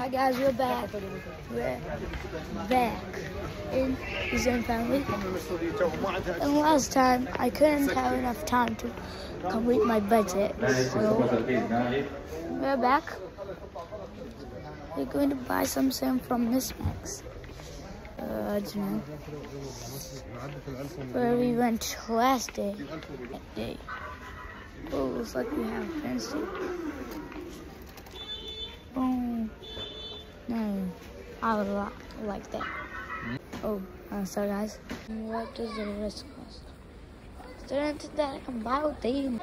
Hi guys, we're back. We're back in the Zen family. And last time I couldn't have enough time to complete my budget, so we're back. We're going to buy something from Miss Max. Where we went last day. Oh, looks like we have fancy. Oh, no, I would like that. Oh, sorry guys. What does the rest cost? Is there anything that I can buy with them?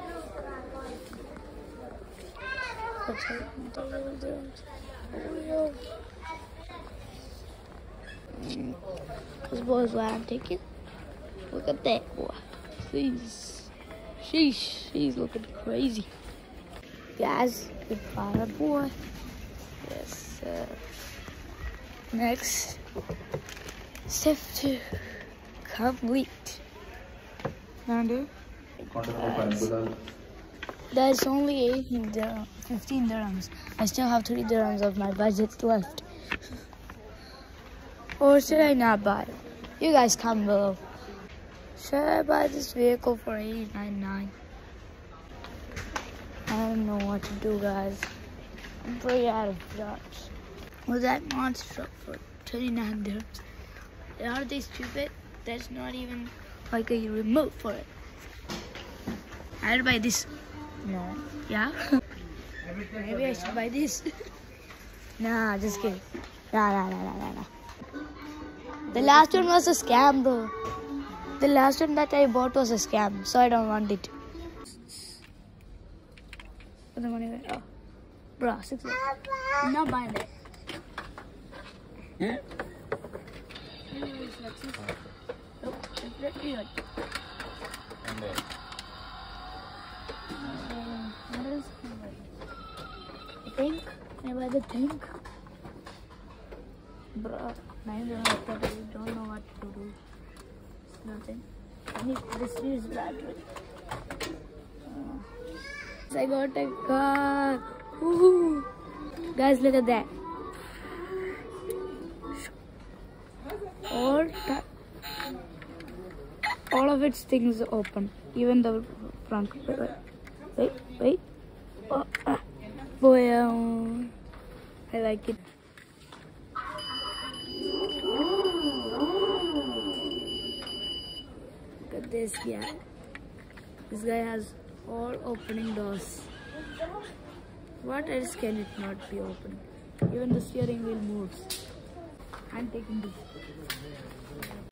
This boy's what I'm taking. Look at that boy. She's looking crazy. Guys, goodbye, boy. Yes, next step 2 complete. There's only 15 dirhams. I still have 3 dirhams of my budget left. Or should I not buy it? You guys comment below. Should I buy this vehicle for $8.99? I don't know what to do, guys. I'm pretty out of jobs. Was that monster for 29 dirhams? Are they stupid? There's not even like a remote for it. I had to buy this. No. Yeah? Maybe I should buy this. Nah, just kidding. Nah. The last one was a scam, bro. The last one that I bought was a scam, so I don't want it. Put the money away. Oh. Bro, 6. I'm not buying that. Yeah? Nope, definitely not. What else can I buy? I think. Can I buy the thing? Bro, I don't know what to do. It's nothing. I need this use battery. I got a car. Woohoo! Guys, look at that. All of its things are open, even the front. Wait. Oh, boy, I like it. Look at this guy. This guy has all opening doors. What else can it not be open? Even the steering wheel moves. I'm taking this.